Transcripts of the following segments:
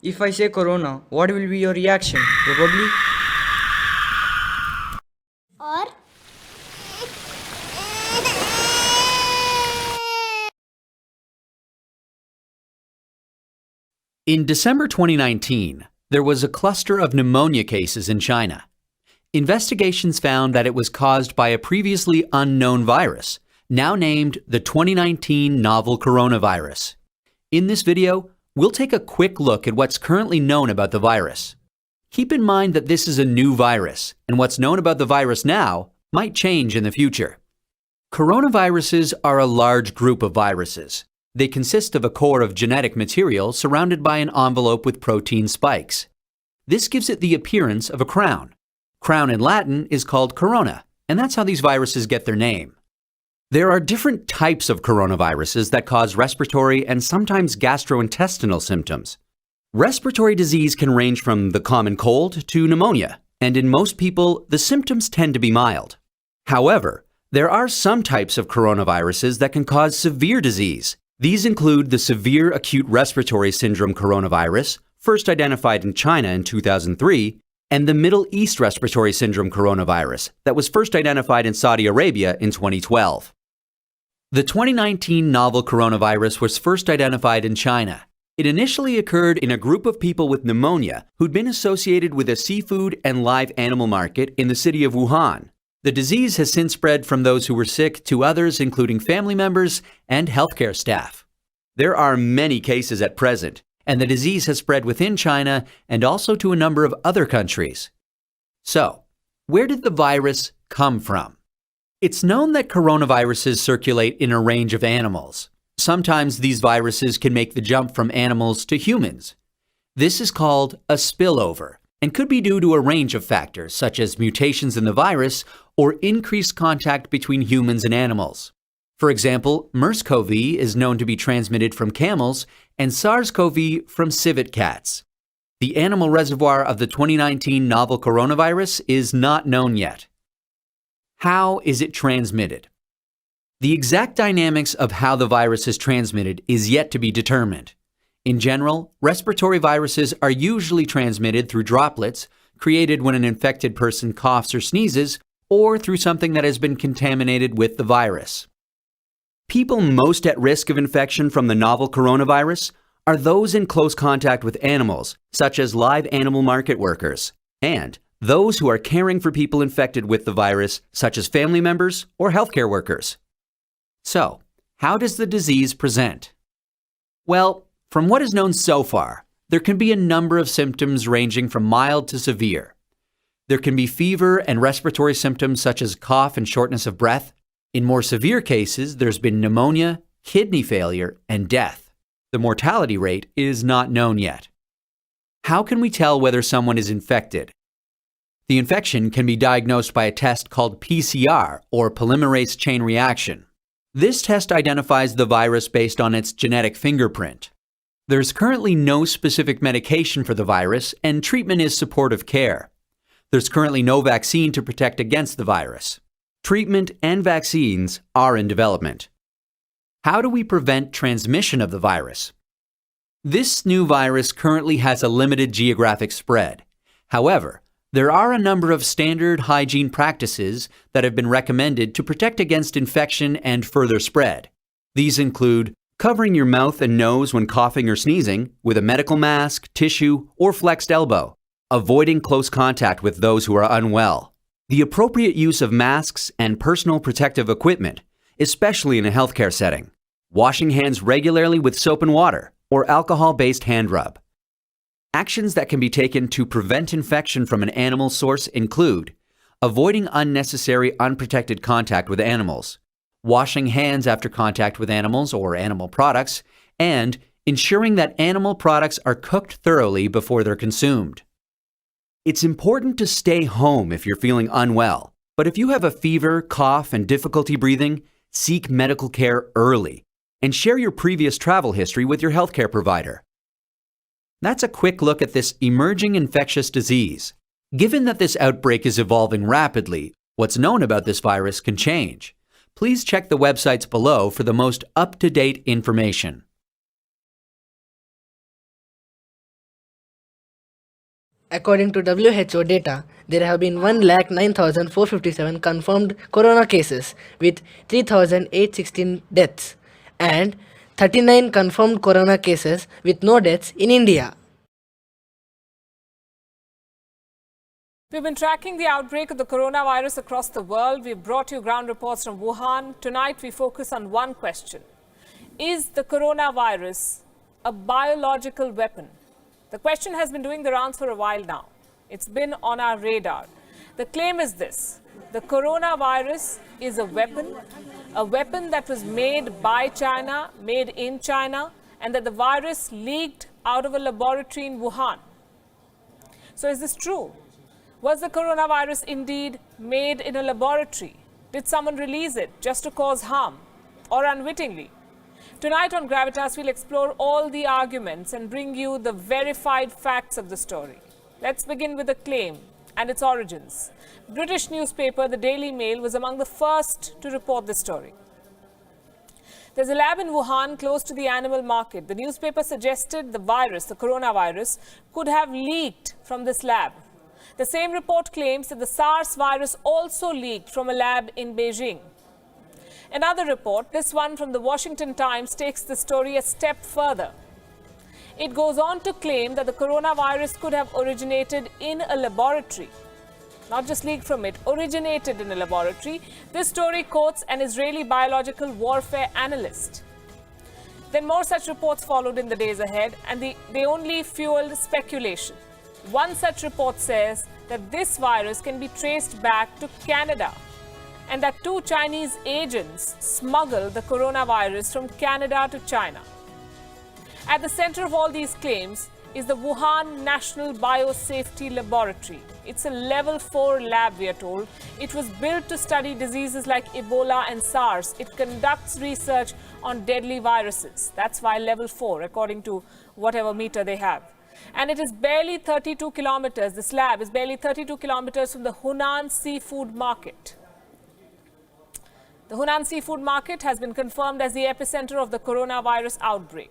If I say corona, what will be your reaction? Probably. Or In December 2019, there was a cluster of pneumonia cases in China. Investigations found that it was caused by a previously unknown virus, now named the 2019 novel coronavirus. In this video, we'll take a quick look at what's currently known about the virus. Keep in mind that this is a new virus, and what's known about the virus now might change in the future. Coronaviruses are a large group of viruses. They consist of a core of genetic material surrounded by an envelope with protein spikes. This gives it the appearance of a crown. Crown in Latin is called corona, and that's how these viruses get their name. There are different types of coronaviruses that cause respiratory and sometimes gastrointestinal symptoms. Respiratory disease can range from the common cold to pneumonia, and in most people, the symptoms tend to be mild. However, there are some types of coronaviruses that can cause severe disease. These include the severe acute respiratory syndrome coronavirus, first identified in China in 2003, and the Middle East respiratory syndrome coronavirus that was first identified in Saudi Arabia in 2012. The 2019 novel coronavirus was first identified in China. It initially occurred in a group of people with pneumonia who'd been associated with a seafood and live animal market in the city of Wuhan. The disease has since spread from those who were sick to others, including family members and healthcare staff. There are many cases at present, and the disease has spread within China and also to a number of other countries. So, where did the virus come from? It's known that coronaviruses circulate in a range of animals. Sometimes these viruses can make the jump from animals to humans. This is called a spillover and could be due to a range of factors such as mutations in the virus or increased contact between humans and animals. For example, MERS-CoV is known to be transmitted from camels and SARS-CoV from civet cats. The animal reservoir of the 2019 novel coronavirus is not known yet. How is it transmitted? The exact dynamics of how the virus is transmitted is yet to be determined. In general, respiratory viruses are usually transmitted through droplets created when an infected person coughs or sneezes, or through something that has been contaminated with the virus. People most at risk of infection from the novel coronavirus are those in close contact with animals, such as live animal market workers, and those who are caring for people infected with the virus, such as family members or healthcare workers. So, how does the disease present? Well, from what is known so far, there can be a number of symptoms ranging from mild to severe. There can be fever and respiratory symptoms such as cough and shortness of breath. In more severe cases, there's been pneumonia, kidney failure, and death. The mortality rate is not known yet. How can we tell whether someone is infected? The infection can be diagnosed by a test called PCR, or polymerase chain reaction. This test identifies the virus based on its genetic fingerprint. There's currently no specific medication for the virus, and treatment is supportive care. There's currently no vaccine to protect against the virus. Treatment and vaccines are in development. How do we prevent transmission of the virus? This new virus currently has a limited geographic spread. However, there are a number of standard hygiene practices that have been recommended to protect against infection and further spread. These include covering your mouth and nose when coughing or sneezing with a medical mask, tissue, or flexed elbow, avoiding close contact with those who are unwell, the appropriate use of masks and personal protective equipment, especially in a healthcare setting, washing hands regularly with soap and water or alcohol-based hand rub. Actions that can be taken to prevent infection from an animal source include avoiding unnecessary unprotected contact with animals, washing hands after contact with animals or animal products, and ensuring that animal products are cooked thoroughly before they're consumed. It's important to stay home if you're feeling unwell, but if you have a fever, cough, and difficulty breathing, seek medical care early and share your previous travel history with your healthcare provider. That's a quick look at this emerging infectious disease. Given that this outbreak is evolving rapidly, what's known about this virus can change. Please check the websites below for the most up-to-date information. According to WHO data, there have been 1,09,457 confirmed corona cases with 3,816 deaths and 39 confirmed corona cases with no deaths in India. We've been tracking the outbreak of the coronavirus across the world. We've brought you ground reports from Wuhan. Tonight, we focus on one question. Is the coronavirus a biological weapon? The question has been doing the rounds for a while now. It's been on our radar. The claim is this: the coronavirus is a weapon that was made by China, made in China, and that the virus leaked out of a laboratory in Wuhan. So is this true? Was the coronavirus indeed made in a laboratory? Did someone release it just to cause harm or unwittingly? Tonight on Gravitas, we'll explore all the arguments and bring you the verified facts of the story. Let's begin with the claim and its origins. British newspaper, the Daily Mail, was among the first to report the story. There's a lab in Wuhan close to the animal market. The newspaper suggested the virus, the coronavirus, could have leaked from this lab. The same report claims that the SARS virus also leaked from a lab in Beijing. Another report, this one from the Washington Times, takes the story a step further. It goes on to claim that the coronavirus could have originated in a laboratory. Not just leaked from it, originated in a laboratory. This story quotes an Israeli biological warfare analyst. Then more such reports followed in the days ahead, and they only fueled speculation. One such report says that this virus can be traced back to Canada, and that 2 Chinese agents smuggled the coronavirus from Canada to China. At the center of all these claims is the Wuhan National Biosafety Laboratory. It's a level 4 lab, we are told. It was built to study diseases like Ebola and SARS. It conducts research on deadly viruses. That's why level 4, according to whatever meter they have. And it is barely 32 kilometers, this lab is barely 32 kilometers from the Hunan seafood market. The Hunan seafood market has been confirmed as the epicenter of the coronavirus outbreak.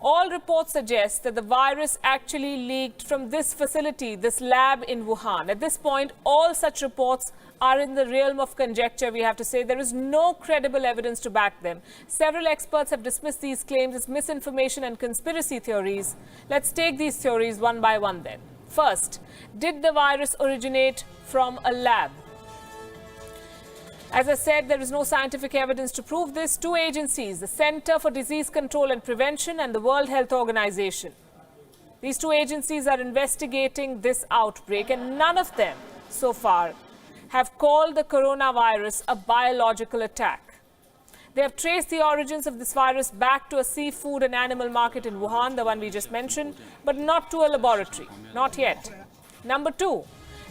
All reports suggest that the virus actually leaked from this facility, this lab in Wuhan. At this point, all such reports are in the realm of conjecture, we have to say. There is no credible evidence to back them. Several experts have dismissed these claims as misinformation and conspiracy theories. Let's take these theories one by one then. First, did the virus originate from a lab? As I said, there is no scientific evidence to prove this. 2 agencies, the Center for Disease Control and Prevention and the World Health Organization. These 2 agencies are investigating this outbreak, and none of them so far have called the coronavirus a biological attack. They have traced the origins of this virus back to a seafood and animal market in Wuhan, the one we just mentioned, but not to a laboratory, not yet. Number 2,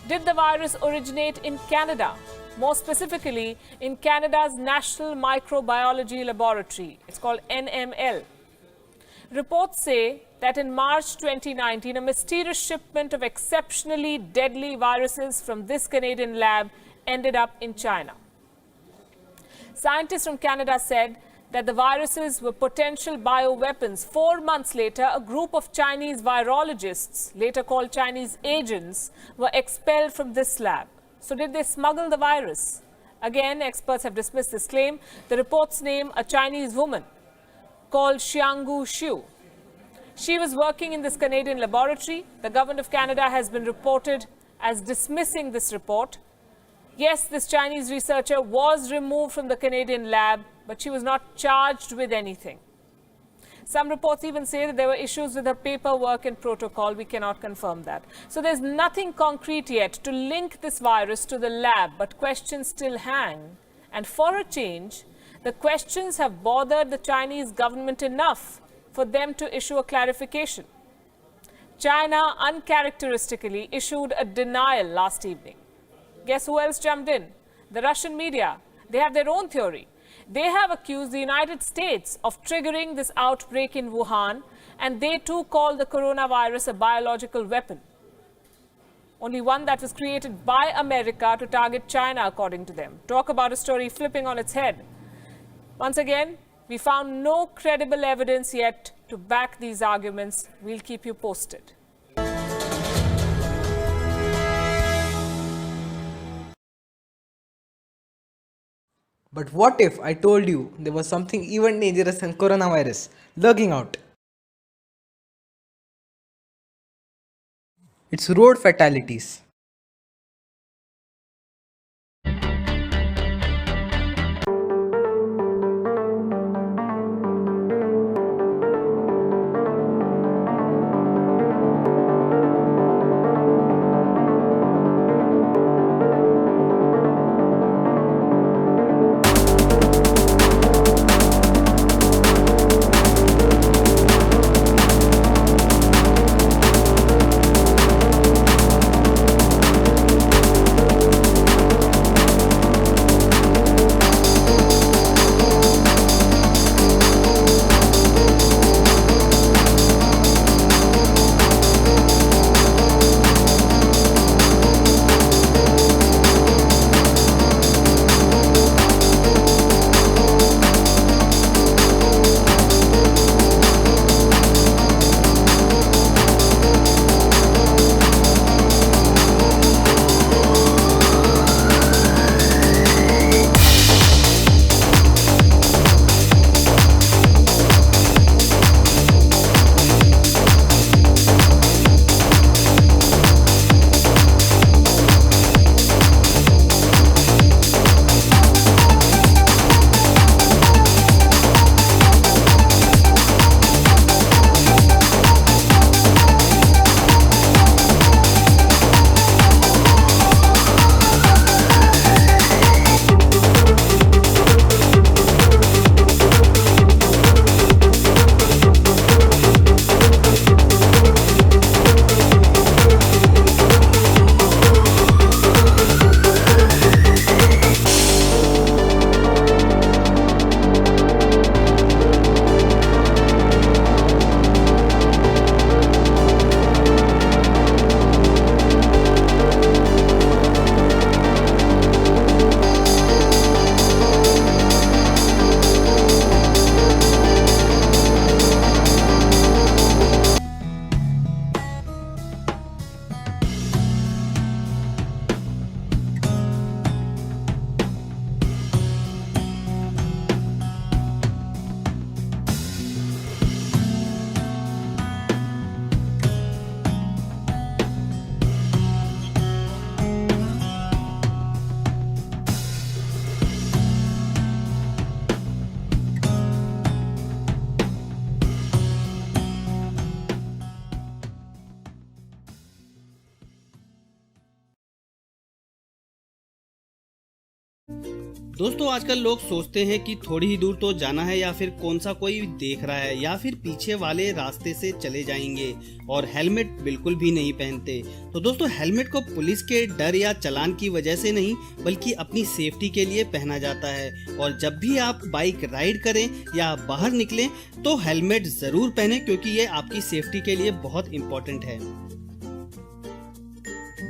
did the virus originate in Canada? More specifically, in Canada's National Microbiology Laboratory. It's called NML. Reports say that in March 2019, a mysterious shipment of exceptionally deadly viruses from this Canadian lab ended up in China. Scientists from Canada said that the viruses were potential bioweapons. 4 months later, a group of Chinese virologists, later called Chinese agents, were expelled from this lab. So did they smuggle the virus? Again, experts have dismissed this claim. The reports name a Chinese woman called Xianggu Xiu. She was working in this Canadian laboratory. The government of Canada has been reported as dismissing this report. Yes, this Chinese researcher was removed from the Canadian lab, but she was not charged with anything. Some reports even say that there were issues with her paperwork and protocol. We cannot confirm that. So there's nothing concrete yet to link this virus to the lab, but questions still hang. And for a change, the questions have bothered the Chinese government enough for them to issue a clarification. China uncharacteristically issued a denial last evening. Guess who else jumped in? The Russian media. They have their own theory. They have accused the United States of triggering this outbreak in Wuhan, and they too call the coronavirus a biological weapon. Only one that was created by America to target China, according to them. Talk about a story flipping on its head. Once again, we found no credible evidence yet to back these arguments. We'll keep you posted. But what if I told you there was something even dangerous than coronavirus lurking out? It's road fatalities. दोस्तों आजकल लोग सोचते हैं कि थोड़ी ही दूर तो जाना है या फिर कौन सा कोई देख रहा है या फिर पीछे वाले रास्ते से चले जाएंगे और हेलमेट बिल्कुल भी नहीं पहनते। तो दोस्तों हेलमेट को पुलिस के डर या चालान की वजह से नहीं बल्कि अपनी सेफ्टी के लिए पहना जाता है। और जब भी आप बाइक राइड करें या बाहर निकलें तो हेलमेट जरूर पहनें क्योंकि ये आपकी सेफ्टी के लिए बहुत इम्पोर्टेंट है।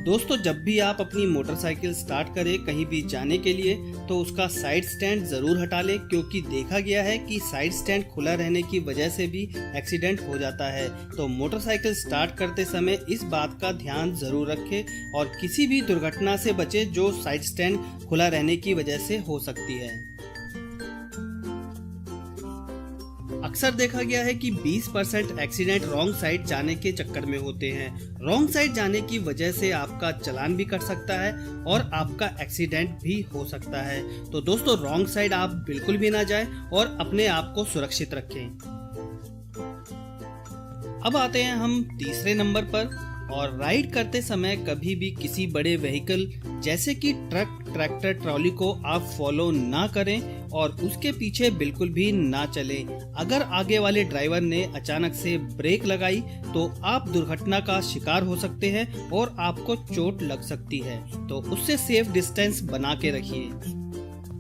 दोस्तों जब भी आप अपनी मोटरसाइकिल स्टार्ट करें कहीं भी जाने के लिए तो उसका साइड स्टैंड जरूर हटा लें क्योंकि देखा गया है कि साइड स्टैंड खुला रहने की वजह से भी एक्सीडेंट हो जाता है। तो मोटरसाइकिल स्टार्ट करते समय इस बात का ध्यान जरूर रखें और किसी भी दुर्घटना से बचें जो साइड स्टैंड खुला रहने की वजह से हो सकती है। अक्सर देखा गया है कि 20% एक्सीडेंट रॉन्ग साइड जाने के चक्कर में होते हैं। रॉन्ग साइड जाने की वजह से आपका चालान भी कट सकता है और आपका एक्सीडेंट भी हो सकता है। तो दोस्तों रॉन्ग साइड आप बिल्कुल भी ना जाएं और अपने आप को सुरक्षित रखें। अब आते हैं हम तीसरे नंबर पर। और राइड करते समय कभी भी किसी बड़े व्हीकल जैसे कि ट्रक, ट्रैक्टर, ट्रॉली को आप फॉलो ना करें और उसके पीछे बिल्कुल भी ना चलें। अगर आगे वाले ड्राइवर ने अचानक से ब्रेक लगाई तो आप दुर्घटना का शिकार हो सकते हैं और आपको चोट लग सकती है। तो उससे सेफ डिस्टेंस बना के रखिए।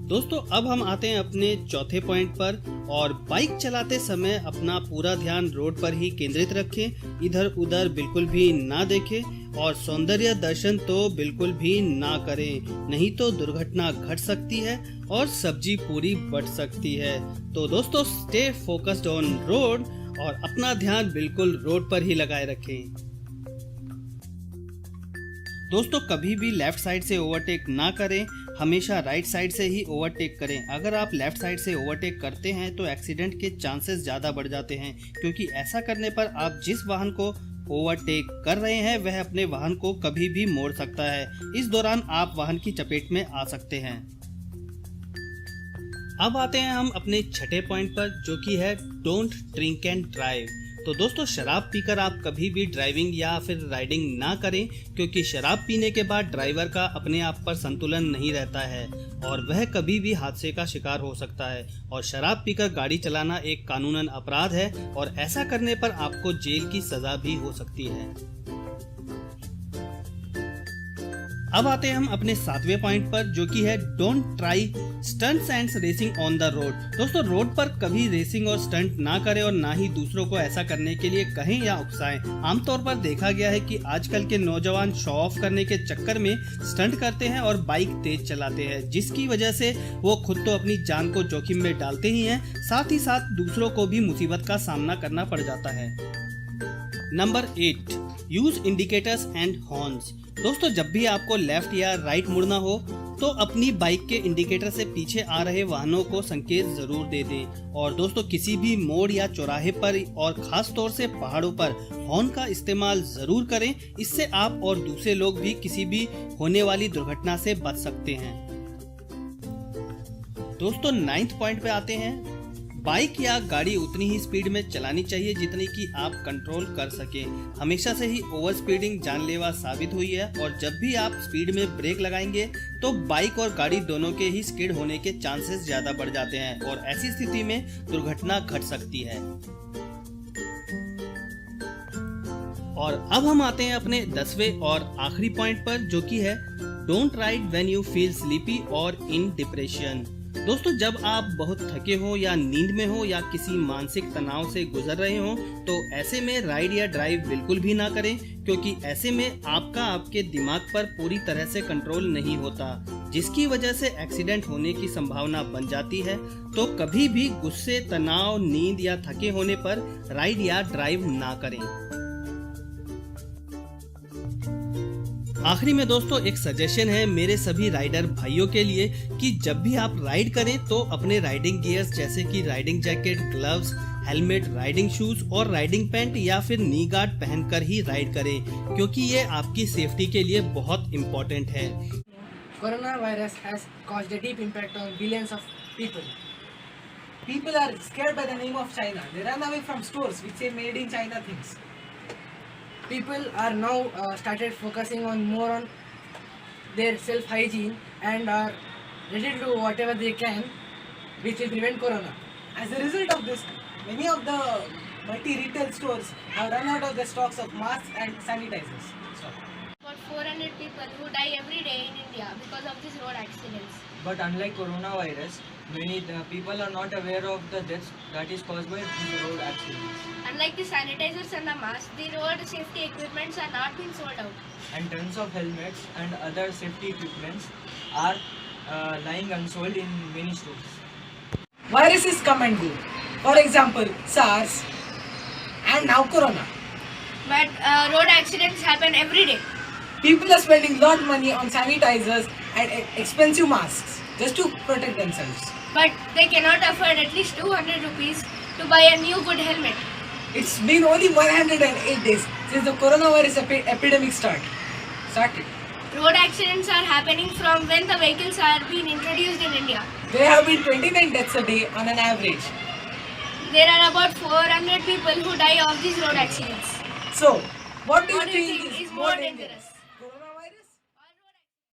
दोस्तों अब हम आते हैं अपने चौथे पॉइंट पर। और बाइक चलाते समय अपना पूरा ध्यान रोड पर ही केंद्रित रखें, इधर उधर बिल्कुल भी ना देखें और सौंदर्य दर्शन तो बिल्कुल भी ना करें, नहीं तो दुर्घटना घट सकती है और सब्जी पूरी बट सकती है। तो दोस्तों स्टे फोकस्ड ऑन रोड और अपना ध्यान बिल्कुल रोड पर ही लगाए रखें। दोस्तों कभी भी लेफ्ट साइड से ओवरटेक ना करें, हमेशा राइट साइड से ही ओवरटेक करें। अगर आप लेफ्ट साइड से ओवरटेक करते हैं तो एक्सीडेंट के चांसेस ज़्यादा बढ़ जाते हैं, क्योंकि ऐसा करने पर आप जिस वाहन को ओवरटेक कर रहे हैं वह अपने वाहन को कभी भी मोड़ सकता है। इस दौरान आप वाहन की चपेट में आ सकते हैं। अब आते हैं हम अपने छठे पॉइंट पर, जो कि है डोंट ड्रिंक एंड ड्राइव। तो दोस्तों, शराब पीकर आप कभी भी ड्राइविंग या फिर राइडिंग ना करें, क्योंकि शराब पीने के बाद ड्राइवर का अपने आप पर संतुलन नहीं रहता है और वह कभी भी हादसे का शिकार हो सकता है। और शराब पीकर गाड़ी चलाना एक कानूनन अपराध है और ऐसा करने पर आपको जेल की सजा भी हो सकती है। अब आते हैं हम अपने सातवें पॉइंट पर, जो कि है don't try stunts and racing on the road. दोस्तों, रोड पर कभी रेसिंग और स्टंट ना करें और ना ही दूसरों को ऐसा करने के लिए कहें या उकसाएं। आमतौर पर देखा गया है कि आजकल के नौजवान शो ऑफ करने के चक्कर में स्टंट करते हैं और बाइक तेज चलाते हैं, जिसकी वजह से वो खुद तो अपनी जान को जोखिम में डालते ही हैं, साथ ही साथ दूसरों को भी मुसीबत का सामना करना पड़ जाता है। Number 8, use indicators and horns. दोस्तों, जब भी आपको लेफ्ट या राइट मुड़ना हो तो अपनी बाइक के इंडिकेटर से पीछे आ रहे वाहनों को संकेत जरूर दे दें। और दोस्तों, किसी भी मोड़ या चौराहे पर और खास तौर से पहाड़ों पर हॉर्न का इस्तेमाल जरूर करें। इससे आप और दूसरे लोग भी किसी भी होने वाली दुर्घटना से बच सकते हैं। दोस्तों, 9th पॉइंट पे आते हैं। बाइक या गाड़ी उतनी ही स्पीड में चलानी चाहिए जितनी कि आप कंट्रोल कर सकें। हमेशा से ही ओवर स्पीडिंग जानलेवा साबित हुई है और जब भी आप स्पीड में ब्रेक लगाएंगे तो बाइक और गाड़ी दोनों के ही स्किड होने के चांसेस ज्यादा बढ़ जाते हैं और ऐसी स्थिति में दुर्घटना घट सकती है। और अब हम आते हैं अपने 10वें और आखिरी पॉइंट पर, जो कि है don't ride when you feel sleepy और इन डिप्रेशन। दोस्तों, जब आप बहुत थके हो या नींद में हो या किसी मानसिक तनाव से गुजर रहे हो तो ऐसे में राइड या ड्राइव बिल्कुल भी ना करें, क्योंकि ऐसे में आपके दिमाग पर पूरी तरह से कंट्रोल नहीं होता, जिसकी वजह से एक्सीडेंट होने की संभावना बन जाती है। तो कभी भी गुस्से, तनाव, नींद या थके होने पर राइड या ड्राइव ना करें। आखिरी में दोस्तों, एक सजेशन है मेरे सभी राइडर भाइयों के लिए कि जब भी आप राइड करें तो अपने राइडिंग गियर्स जैसे कि riding jacket, gloves, helmet, riding shoes और राइडिंग पैंट या फिर नी गार्ड पहनकर ही राइड करें, क्योंकि ये आपकी सेफ्टी के लिए बहुत इम्पोर्टेंट है। Coronavirus has caused a deep impact on billions of people. People are scared by the name of China. They run away from stores which say made in China things. People are now started focusing on more on their self hygiene and are ready to do whatever they can which will prevent corona. As a result of this, many of the multi-retail stores have run out of the stocks of masks and sanitizers. About 400 people who die every day in India because of these road accidents. But unlike coronavirus, many people are not aware of the deaths that is caused by these road accidents. Unlike the sanitizers and the masks, the road safety equipments are not being sold out. And tons of helmets and other safety equipments are lying unsold in many stores. Viruses come and go. For example, SARS and now Corona. But road accidents happen every day. People are spending lot money on sanitizers and expensive masks just to protect themselves. But they cannot afford at least 200 rupees to buy a new good helmet. It's been only 108 days since the coronavirus epidemic started. Road accidents are happening from when the vehicles are being introduced in India. There have been 29 deaths a day on an average. There are about 400 people who die of these road accidents. So, what do you What do you think think is is more dangerous?